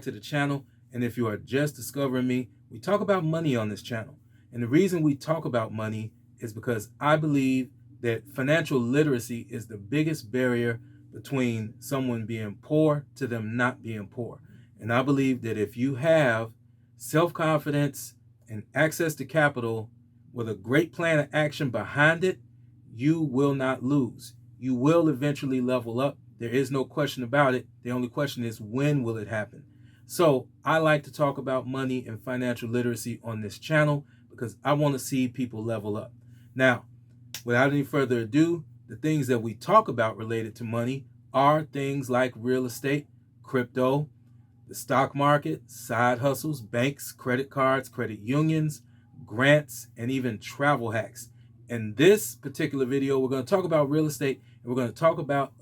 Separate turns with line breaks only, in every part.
to the channel. And if you are just discovering me, we talk about money on this channel. And the reason we talk about money is because I believe that financial literacy is the biggest barrier between someone being poor to them not being poor. And I believe that if you have self-confidence and access to capital with a great plan of action behind it, you will not lose. You will eventually level up. There is no question about it. The only question is, when will it happen? So I like to talk about money and financial literacy on this channel because I want to see people level up. Now, without any further ado, the things that we talk about related to money are things like real estate, crypto, the stock market, side hustles, banks, credit cards, credit unions, grants, and even travel hacks. In this particular video, we're going to talk about real estate, and we're going to talk about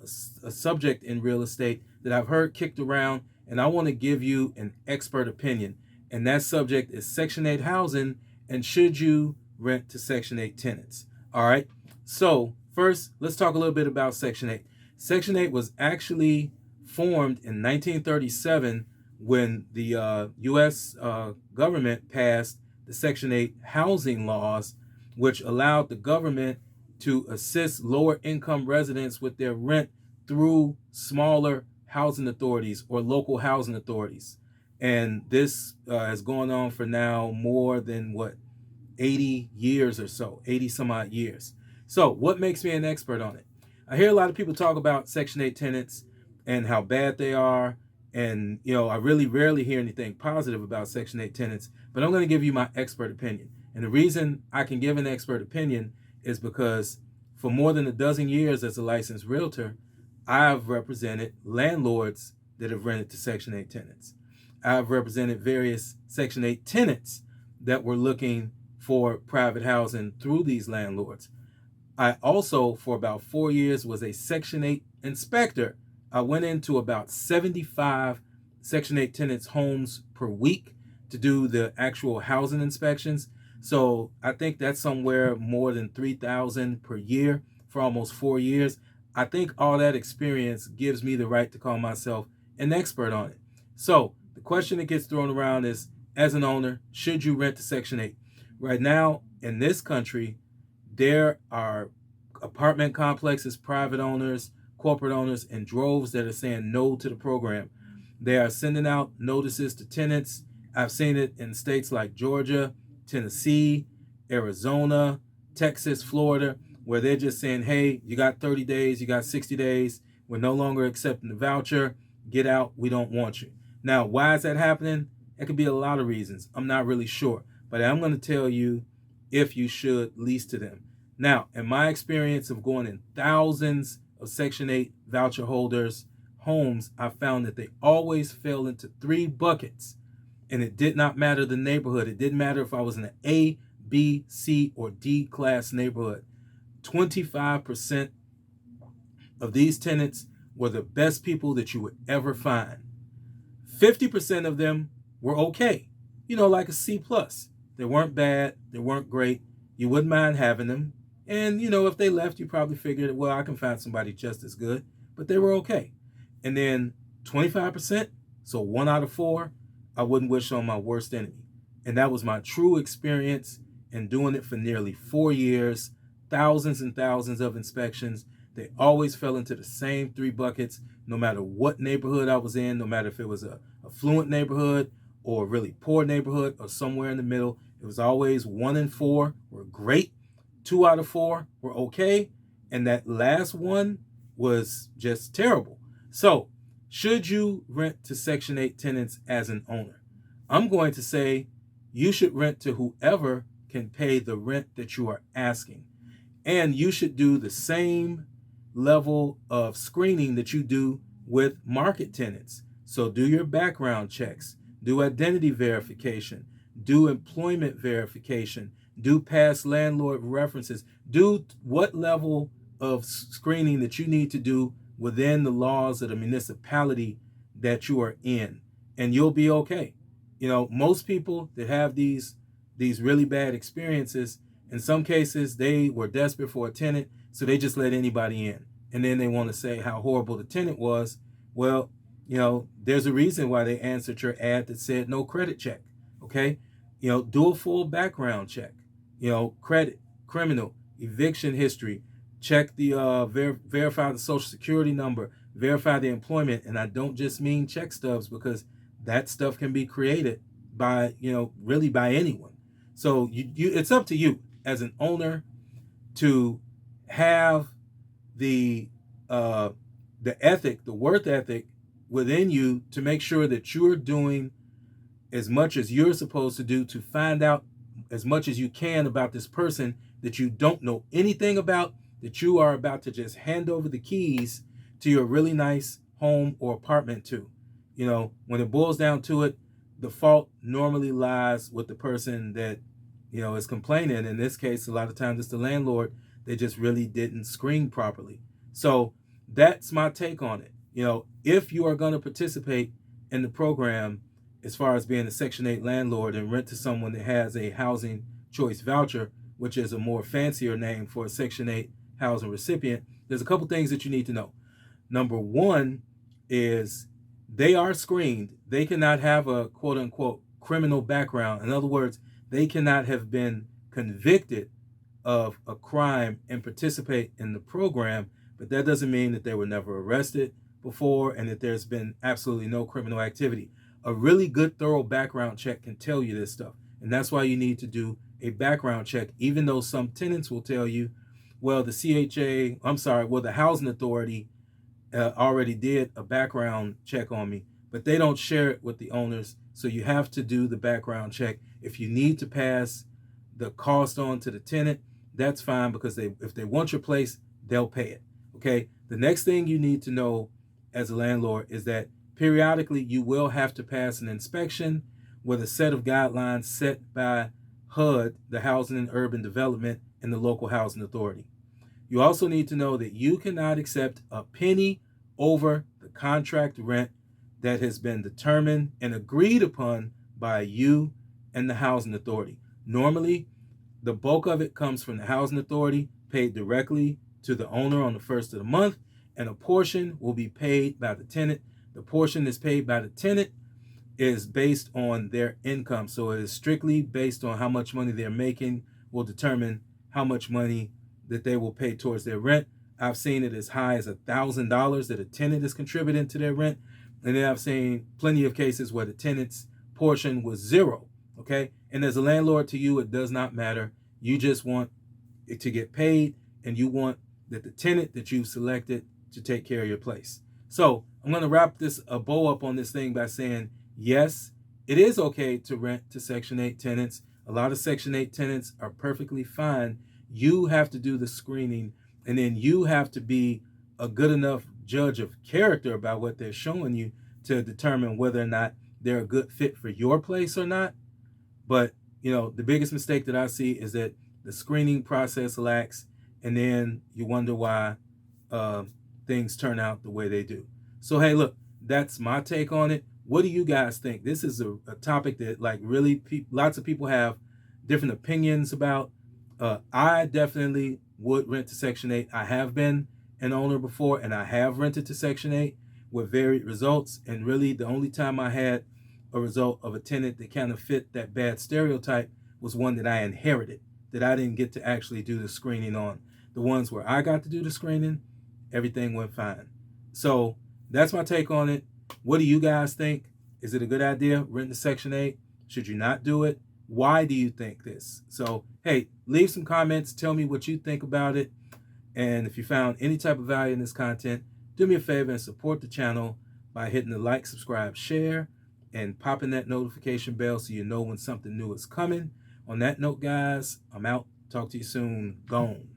a subject in real estate that I've heard kicked around, and I want to give you an expert opinion. And that subject is Section 8 housing, and should you rent to Section 8 tenants? All right. So first, let's talk a little bit about Section 8. Section 8 was actually formed in 1937 when the U.S. Government passed the Section 8 housing laws, which allowed the government to assist lower income residents with their rent through smaller housing authorities or local housing authorities. And this has gone on for now more than 80 years or so, 80 some odd years. So what makes me an expert on it? I hear a lot of people talk about Section 8 tenants and how bad they are. And, I really rarely hear anything positive about Section 8 tenants, but I'm going to give you my expert opinion. And the reason I can give an expert opinion is because for more than a dozen years as a licensed realtor, I've represented landlords that have rented to Section 8 tenants. I've represented various Section 8 tenants that were looking for private housing through these landlords. I also, for about 4 years, was a Section 8 inspector. I went into about 75 Section 8 tenants' homes per week to do the actual housing inspections. So I think that's somewhere more than 3,000 per year for almost 4 years. I think all that experience gives me the right to call myself an expert on it. So the question that gets thrown around is, as an owner, should you rent to Section 8? Right now in this country, there are apartment complexes, private owners, corporate owners in droves that are saying no to the program. They are sending out notices to tenants. I've seen it in states like Georgia, Tennessee, Arizona, Texas, Florida, where they're just saying, hey, you got 30 days, you got 60 days. We're no longer accepting the voucher. Get out. We don't want you. Now, why is that happening? It could be a lot of reasons. I'm not really sure. But I'm going to tell you if you should lease to them. Now, in my experience of going in thousands of Section 8 voucher holders' homes, I found that they always fell into 3 buckets. And it did not matter the neighborhood. It didn't matter if I was in an A, B, C, or D class neighborhood. 25% of these tenants were the best people that you would ever find. 50% of them were okay. Like a C+. They weren't bad. They weren't great. You wouldn't mind having them. And, if they left, you probably figured, well, I can find somebody just as good. But they were okay. And then 25%, so 1 out of 4, I wouldn't wish on my worst enemy. And that was my true experience in doing it for nearly 4 years, thousands and thousands of inspections. They always fell into the same 3 buckets, no matter what neighborhood I was in, no matter if it was a affluent neighborhood or a really poor neighborhood or somewhere in the middle. It was always 1 in 4 were great, 2 out of 4 were okay, and that last one was just terrible. So, should you rent to Section 8 tenants as an owner? I'm going to say you should rent to whoever can pay the rent that you are asking. And you should do the same level of screening that you do with market tenants. So do your background checks, do identity verification, do employment verification, do past landlord references, do what level of screening that you need to do within the laws of the municipality that you are in, and you'll be okay. Most people that have these really bad experiences, in some cases, they were desperate for a tenant, so they just let anybody in. And then they want to say how horrible the tenant was. Well, there's a reason why they answered your ad that said no credit check. Okay. Do a full background check. Credit, criminal, eviction history, check the verify the social security number, verify the employment. And I don't just mean check stubs, because that stuff can be created by, really by anyone. So it's up to you as an owner to have the ethic, the worth ethic within you to make sure that you're doing as much as you're supposed to do to find out as much as you can about this person that you don't know anything about, that you are about to just hand over the keys to your really nice home or apartment to. When it boils down to it, the fault normally lies with the person that, is complaining. In this case, a lot of times it's the landlord. They just really didn't screen properly. So that's my take on it. If you are going to participate in the program, as far as being a Section 8 landlord and rent to someone that has a housing choice voucher, which is a more fancier name for a Section 8 housing recipient, there's a couple things that you need to know. Number one is they are screened. They cannot have a quote unquote criminal background. In other words, they cannot have been convicted of a crime and participate in the program, but that doesn't mean that they were never arrested before and that there's been absolutely no criminal activity. A really good, thorough background check can tell you this stuff. And that's why you need to do a background check, even though some tenants will tell you, well, the housing authority already did a background check on me, but they don't share it with the owners. So you have to do the background check. If you need to pass the cost on to the tenant, that's fine, because if they want your place, they'll pay it. Okay. The next thing you need to know as a landlord is that periodically you will have to pass an inspection with a set of guidelines set by HUD, the Housing and Urban Development, and the local housing authority. You also need to know that you cannot accept a penny over the contract rent that has been determined and agreed upon by you and the housing authority. Normally, the bulk of it comes from the housing authority, paid directly to the owner on the first of the month, and a portion will be paid by the tenant. The portion that's paid by the tenant is based on their income. So it is strictly based on how much money they're making will determine how much money that they will pay towards their rent. I've seen it as high as $1,000 that a tenant is contributing to their rent. And then I've seen plenty of cases where the tenant's portion was zero. Okay. And as a landlord, to you, it does not matter. You just want it to get paid, and you want that the tenant that you've selected to take care of your place. So I'm going to wrap a bow up on this thing by saying, yes, it is okay to rent to Section 8 tenants. A lot of Section 8 tenants are perfectly fine. You have to do the screening, and then you have to be a good enough judge of character about what they're showing you to determine whether or not they're a good fit for your place or not. But, the biggest mistake that I see is that the screening process lacks, and then you wonder why things turn out the way they do. So, hey, look, that's my take on it. What do you guys think? This is a topic that really lots of people have different opinions about. I definitely would rent to Section 8. I have been an owner before, and I have rented to Section 8 with varied results. And really the only time I had a result of a tenant that kind of fit that bad stereotype was one that I inherited, that I didn't get to actually do the screening on. The ones where I got to do the screening, everything went fine. So that's my take on it. What do you guys think? Is it a good idea, renting to Section 8? Should you not do it? Why do you think this? So, hey, leave some comments. Tell me what you think about it. And if you found any type of value in this content, do me a favor and support the channel by hitting the like, subscribe, share, and popping that notification bell so you know when something new is coming. On that note, guys, I'm out. Talk to you soon. Gone.